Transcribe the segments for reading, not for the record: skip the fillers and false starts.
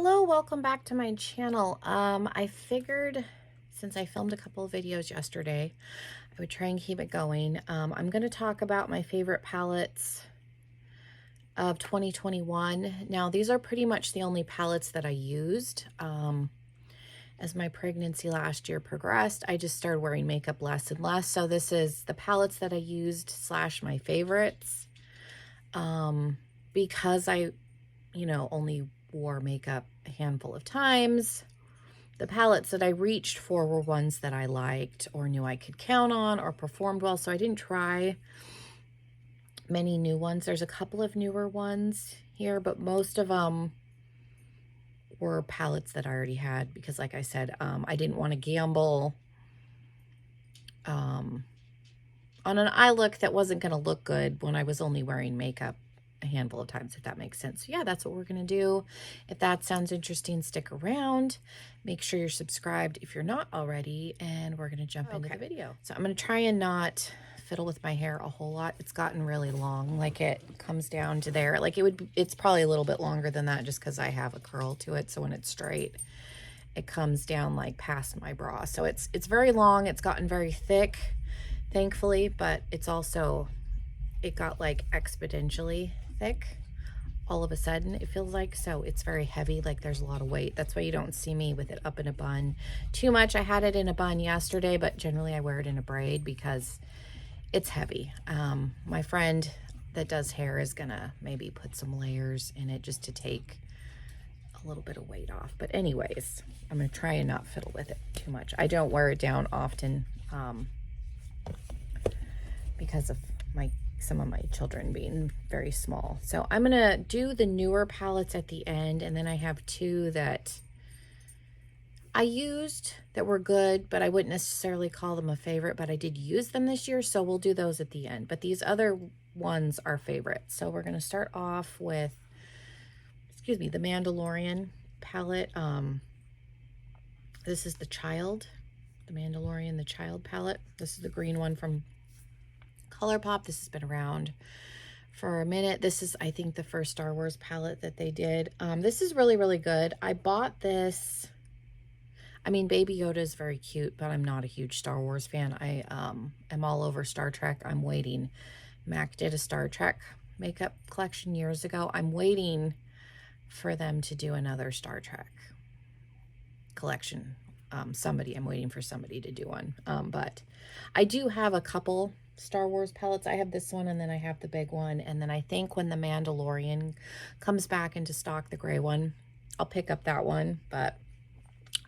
Hello, welcome back to my channel. I figured since I filmed a couple of videos yesterday, I would try and keep it going. I'm going to talk about my favorite palettes of 2021. Now, these are pretty much the only palettes that I used. As my pregnancy last year progressed, I just started wearing makeup less and less. So this is the palettes that I used / my favorites. Because I, only wore makeup a handful of times, the palettes that I reached for were ones that I liked or knew I could count on or performed well. So I didn't try many new ones. There's a couple of newer ones here, but most of them were palettes that I already had because, like I said, I didn't want to gamble on an eye look that wasn't going to look good when I was only wearing makeup a handful of times, if that makes sense. So yeah, that's what we're going to do. If that sounds interesting, stick around. Make sure you're subscribed if you're not already, and we're going to jump into the video. So I'm going to try and not fiddle with my hair a whole lot. It's gotten really long, like it comes down to there. Like it's probably a little bit longer than that just because I have a curl to it. So when it's straight, it comes down like past my bra. So it's very long. It's gotten very thick, thankfully, but it's also, it got like exponentially thick all of a sudden, it feels like. So it's very heavy, like there's a lot of weight. That's why you don't see me with it up in a bun too much. I had it in a bun yesterday, but generally I wear it in a braid because it's heavy. My friend that does hair is gonna maybe put some layers in it just to take a little bit of weight off. But anyways, I'm gonna try and not fiddle with it too much. I don't wear it down often because of some of my children being very small. So I'm gonna do the newer palettes at the end, and then I have two that I used that were good, but I wouldn't necessarily call them a favorite, but I did use them this year, so we'll do those at the end. But these other ones are favorites. So we're gonna start off with, the Mandalorian palette. This is the Mandalorian, the Child palette. This is the green one from ColourPop. This has been around for a minute. This is, I think, the first Star Wars palette that they did. This is really, really good. I bought this. I mean, Baby Yoda is very cute, but I'm not a huge Star Wars fan. I am all over Star Trek. I'm waiting. MAC did a Star Trek makeup collection years ago. I'm waiting for them to do another Star Trek collection. I'm waiting for somebody to do one. But I do have a couple Star Wars palettes. I have this one, and then I have the big one, and then I think when the Mandalorian comes back into stock, the gray one, I'll pick up that one. But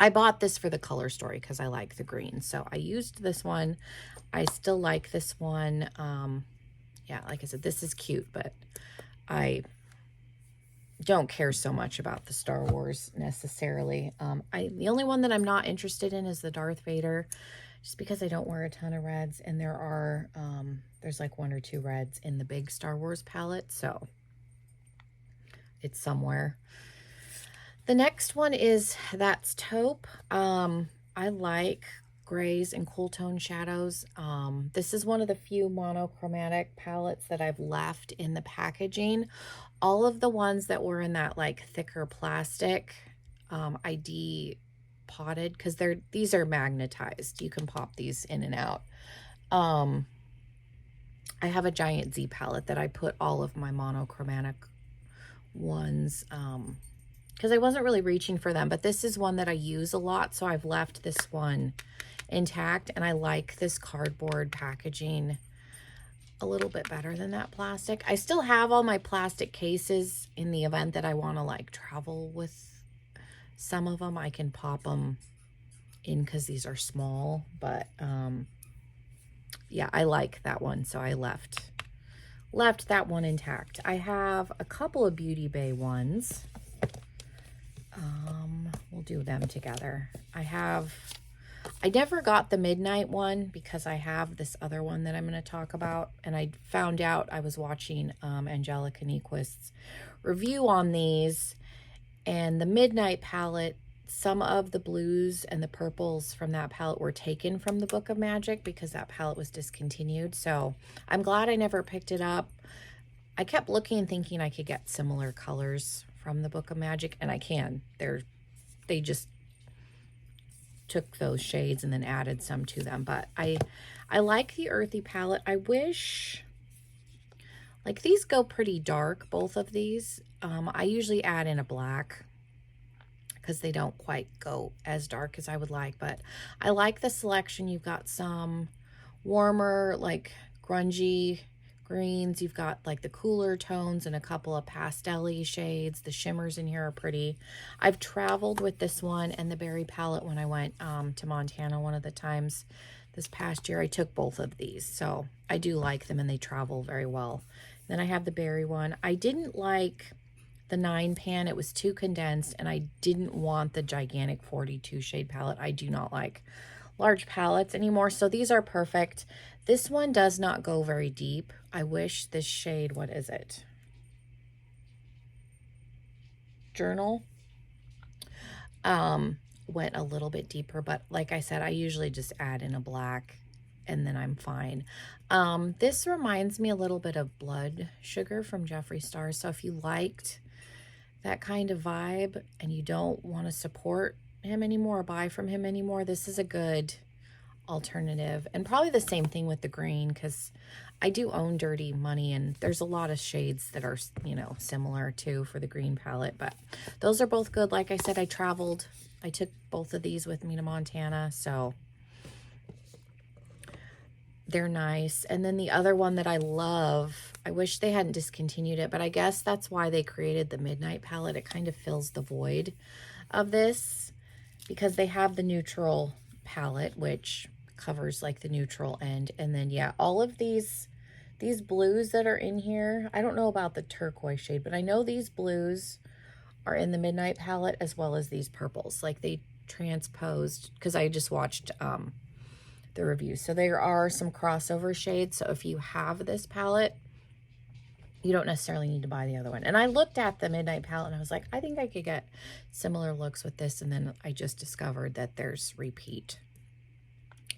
I bought this for the color story because I like the green, so I used this one. I still like this one. Yeah, like I said, this is cute, but I don't care so much about the Star Wars necessarily. The only one that I'm not interested in is the Darth Vader, just because I don't wear a ton of reds, and there's like 1 or 2 reds in the big Star Wars palette, so it's somewhere. The next one is That's Taupe. I like grays and cool tone shadows. This is one of the few monochromatic palettes that I've left in the packaging. All of the ones that were in that like thicker plastic, I potted because these are magnetized. You can pop these in and out. I have a Giant Z palette that I put all of my monochromatic ones because I wasn't really reaching for them, but this is one that I use a lot, so I've left this one intact, and I like this cardboard packaging a little bit better than that plastic. I still have all my plastic cases in the event that I want to like travel with some of them. I can pop them in because these are small, but yeah, I like that one, so I left that one intact. I have a couple of Beauty Bay ones. We'll do them together. I never got the Midnight one because I have this other one that I'm going to talk about, and I found out, I was watching Angelica Nyquist's review on these, and the Midnight palette, some of the blues and the purples from that palette were taken from the Book of Magic because that palette was discontinued. So I'm glad I never picked it up. I kept looking and thinking I could get similar colors from the Book of Magic, and I can. They just took those shades and then added some to them. But I like the earthy palette. I wish, like, these go pretty dark, both of these. I usually add in a black because they don't quite go as dark as I would like, but I like the selection. You've got some warmer, like grungy greens. You've got like the cooler tones and a couple of pastel-y shades. The shimmers in here are pretty. I've traveled with this one and the berry palette when I went to Montana one of the times this past year. I took both of these, so I do like them and they travel very well. Then I have the berry one. I didn't like the 9 pan. It was too condensed, and I didn't want the gigantic 42 shade palette. I do not like large palettes anymore, so these are perfect. This one does not go very deep. I wish this shade, what is it? Journal. Went a little bit deeper, but like I said, I usually just add in a black and then I'm fine. This reminds me a little bit of Blood Sugar from Jeffree Star. So if you liked that kind of vibe and you don't want to support him anymore or buy from him anymore, this is a good alternative. And probably the same thing with the green, because I do own Dirty Money and there's a lot of shades that are, you know, similar too for the green palette. But those are both good. Like I said, I traveled. I took both of these with me to Montana, so they're nice. And then the other one that I love, I wish they hadn't discontinued it, but I guess that's why they created the Midnight palette. It kind of fills the void of this because they have the neutral palette, which covers like the neutral end. And then, yeah, all of these blues that are in here, I don't know about the turquoise shade, but I know these blues are in the Midnight palette as well as these purples. Like they transposed, because I just watched the review. So there are some crossover shades. So if you have this palette, you don't necessarily need to buy the other one. And I looked at the Midnight palette and I was like, I think I could get similar looks with this. And then I just discovered that there's repeat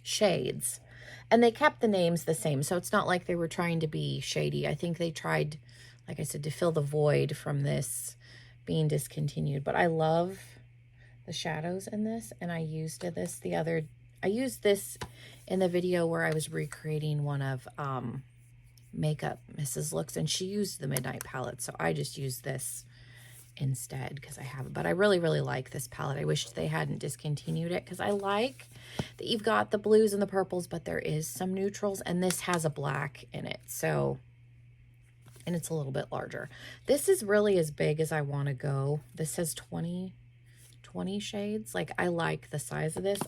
shades. And they kept the names the same. So it's not like they were trying to be shady. I think they tried, like I said, to fill the void from this being discontinued. But I love the shadows in this. And I used this in the video where I was recreating one of Makeup Mrs. Looks, and she used the Midnight palette, so I just used this instead because I have it. But I really, really like this palette. I wish they hadn't discontinued it because I like that you've got the blues and the purples, but there is some neutrals, and this has a black in it, so, and it's a little bit larger. This is really as big as I want to go. This says 20 shades. Like, I like the size of this.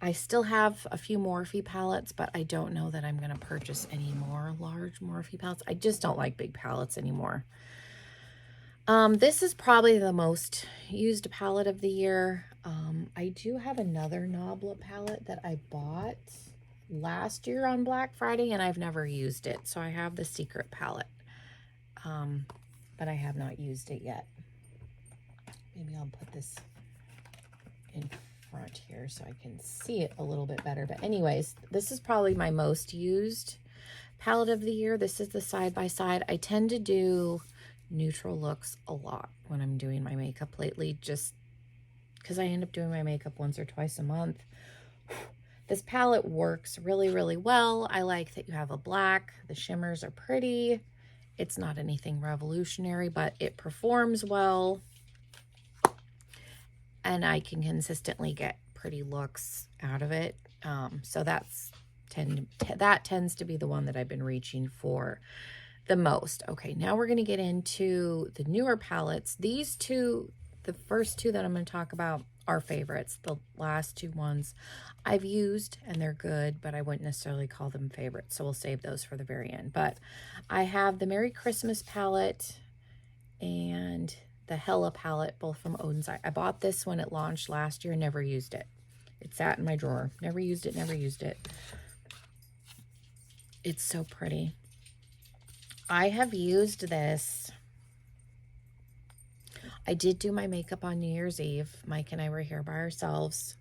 I still have a few Morphe palettes, but I don't know that I'm going to purchase any more large Morphe palettes. I just don't like big palettes anymore. This is probably the most used palette of the year. I do have another Nabla palette that I bought last year on Black Friday, and I've never used it. So I have the Secret palette, but I have not used it yet. Maybe I'll put this in front here so I can see it a little bit better. But anyways, this is probably my most used palette of the year. This is the side by side. I tend to do neutral looks a lot when I'm doing my makeup lately, just because I end up doing my makeup once or twice a month. This palette works really, really well. I like that you have a black. The shimmers are pretty. It's not anything revolutionary, but it performs well. And I can consistently get pretty looks out of it. So that tends to be the one that I've been reaching for the most. Okay, now we're going to get into the newer palettes. These two, the first two that I'm going to talk about are favorites. The last two ones I've used and they're good, but I wouldn't necessarily call them favorites. So we'll save those for the very end. But I have the Merry Christmas palette and the Hella palette, both from Oden's Eye. I bought this when it launched last year, never used it. It sat in my drawer. Never used it, never used it. It's so pretty. I have used this. I did do my makeup on New Year's Eve. Mike and I were here by ourselves.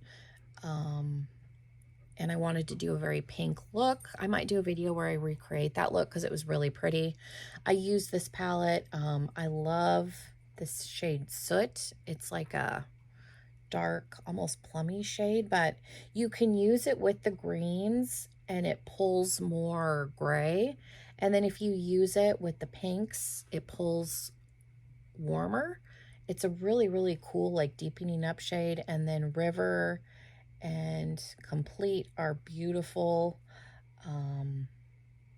And I wanted to do a very pink look. I might do a video where I recreate that look because it was really pretty. I used this palette. I love this shade Soot. It's like a dark, almost plummy shade, but you can use it with the greens and it pulls more gray. And then if you use it with the pinks, it pulls warmer. It's a really, really cool, like deepening up shade. And then River and Complete are beautiful.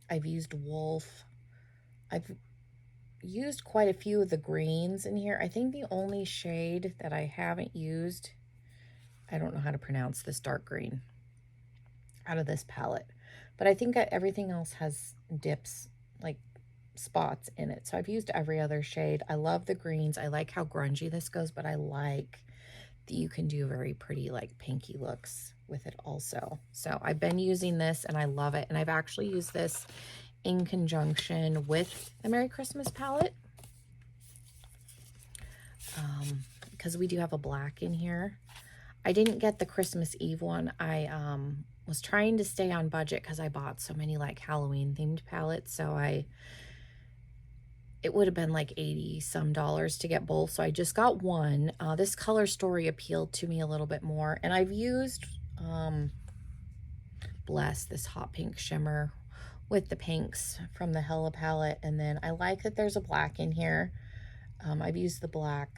I've used Wolf. I've used quite a few of the greens in here. I think the only shade that I haven't used, I don't know how to pronounce this dark green out of this palette, but I think everything else has dips, like spots in it. So I've used every other shade. I love the greens. I like how grungy this goes, but I like that you can do very pretty like pinky looks with it also. So I've been using this and I love it. And I've actually used this in conjunction with the Merry Christmas palette, because we do have a black in here. I didn't get the Christmas Eve one. I was trying to stay on budget because I bought so many like Halloween themed palettes. So it would have been like $80 some to get both. So I just got one. This color story appealed to me a little bit more. And I've used Bless, this hot pink shimmer with the pinks from the Hella palette. And then I like that there's a black in here. I've used the black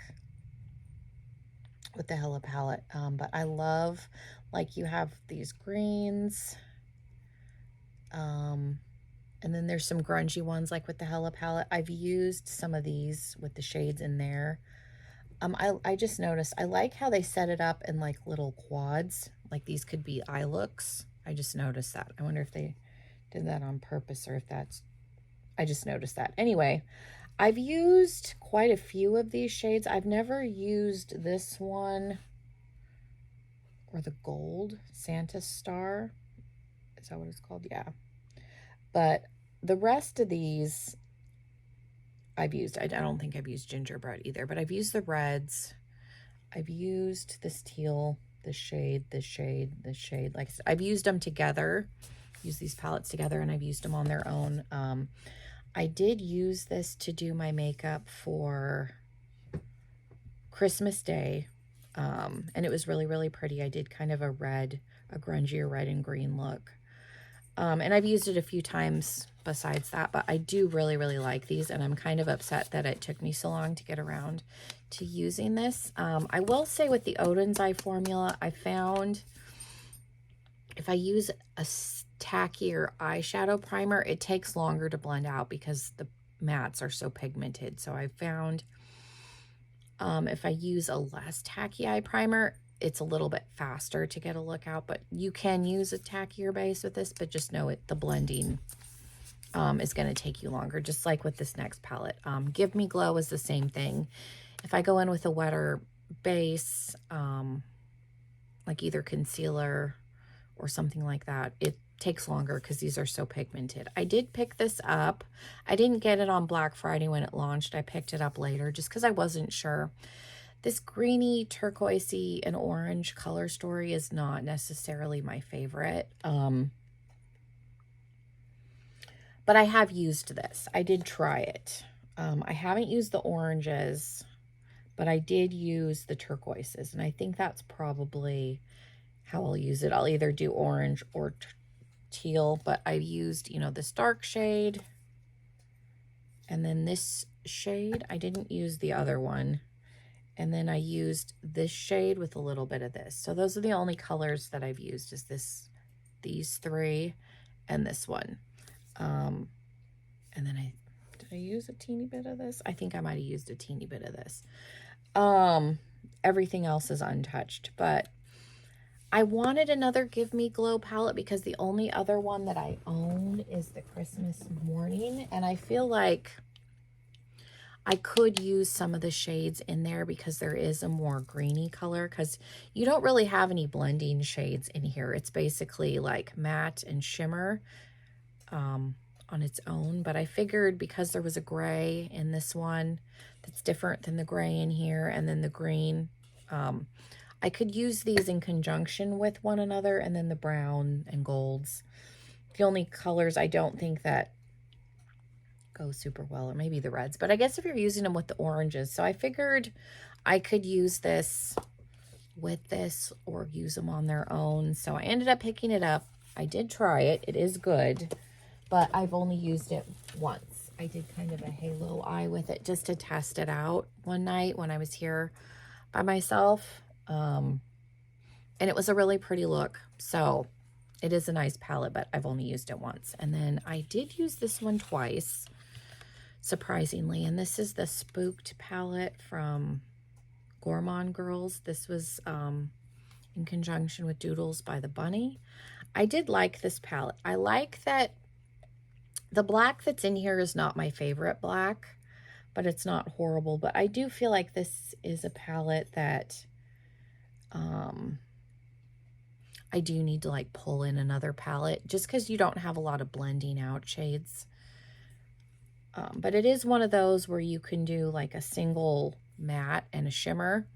with the Hella palette, but I love, like, you have these greens, and then there's some grungy ones like with the Hella palette. I've used some of these with the shades in there. I just noticed, I like how they set it up in like little quads, like these could be eye looks. I just noticed that. I wonder if they did that on purpose or if that's, I just noticed that. Anyway, I've used quite a few of these shades. I've never used this one or the gold Santa Star. Is that what it's called? Yeah. But the rest of these I've used. I don't think I've used gingerbread either, but I've used the reds. I've used this teal, this shade, this shade, this shade. Like I said, I've used them together, use these palettes together, and I've used them on their own. I did use this to do my makeup for Christmas Day, and it was really, really pretty. I did kind of a grungier red and green look. And I've used it a few times besides that, but I do really, really like these, and I'm kind of upset that it took me so long to get around to using this. I will say with the Oden's Eye formula, I found if I use a tackier eyeshadow primer, it takes longer to blend out because the mattes are so pigmented. So I found if I use a less tacky eye primer, it's a little bit faster to get a look out, but you can use a tackier base with this, but just know the blending is going to take you longer, just like with this next palette. Give Me Glow is the same thing. If I go in with a wetter base, like either concealer or something like that, it takes longer because these are so pigmented. I did pick this up. I didn't get it on Black Friday when it launched. I picked it up later just because I wasn't sure. This greeny, turquoisey, and orange color story is not necessarily my favorite. But I have used this. I did try it. I haven't used the oranges, but I did use the turquoises. And I think that's probably how I'll use it. I'll either do orange or teal, but I've used, you know, this dark shade. And then this shade, I didn't use the other one. And then I used this shade with a little bit of this. So those are the only colors that I've used, is these three and this one. And then did I use a teeny bit of this? I think I might have used a teeny bit of this. Everything else is untouched, but I wanted another Give Me Glow palette because the only other one that I own is the Christmas Morning. And I feel like I could use some of the shades in there because there is a more greeny color, because you don't really have any blending shades in here. It's basically like matte and shimmer on its own. But I figured because there was a gray in this one that's different than the gray in here, and then the green, I could use these in conjunction with one another, and then the brown and golds. The only colors I don't think that go super well, or maybe the reds. But I guess if you're using them with the oranges. So I figured I could use this with this or use them on their own. So I ended up picking it up. I did try it. It is good, but I've only used it once. I did kind of a halo eye with it just to test it out one night when I was here by myself. And it was a really pretty look. So it is a nice palette, but I've only used it once. And then I did use this one twice, surprisingly. And this is the Spooked palette from Gourmand Girls. This was in conjunction with Doodles by the Bunny. I did like this palette. I like that the black that's in here is not my favorite black, but it's not horrible. But I do feel like this is a palette that I do need to like pull in another palette just because you don't have a lot of blending out shades. But it is one of those where you can do like a single matte and a shimmer,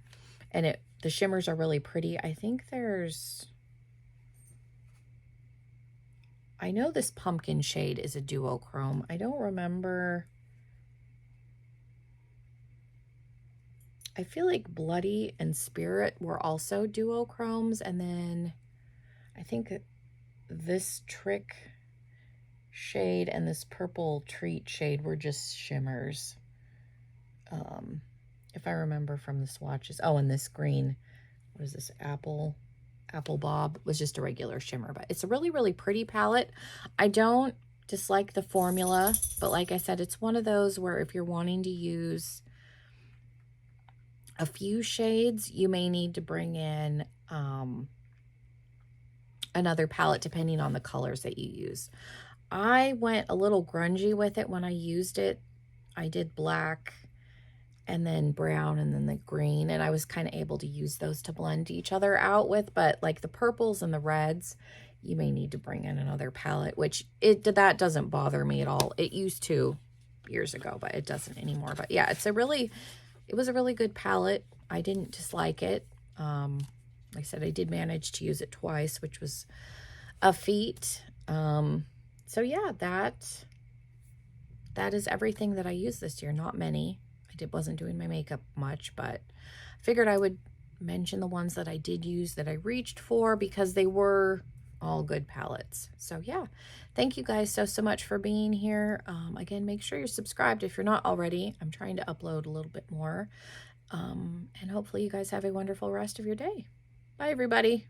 and the shimmers are really pretty. I think I know this pumpkin shade is a duochrome. I don't remember. I feel like Bloody and Spirit were also duochromes, and then I think this Trick shade and this Purple Treat shade were just shimmers. If I remember from the swatches. Oh, and this green, what is this, Apple Bob, was just a regular shimmer. But it's a really, really pretty palette. I don't dislike the formula, but like I said, it's one of those where if you're wanting to use a few shades, you may need to bring in another palette depending on the colors that you use. I went a little grungy with it when I used it. I did black and then brown and then the green, and I was kind of able to use those to blend each other out with. But like the purples and the reds, you may need to bring in another palette, which that doesn't bother me at all. It used to years ago, but it doesn't anymore. But yeah, it was a really good palette. I didn't dislike it. Like I said, I did manage to use it twice, which was a feat. So yeah, that is everything that I used this year. Not many. Wasn't doing my makeup much, but I figured I would mention the ones that I did use that I reached for because they were all good palettes. So yeah, thank you guys so much for being here. Again, make sure you're subscribed if you're not already. I'm trying to upload a little bit more. And hopefully you guys have a wonderful rest of your day. Bye, everybody.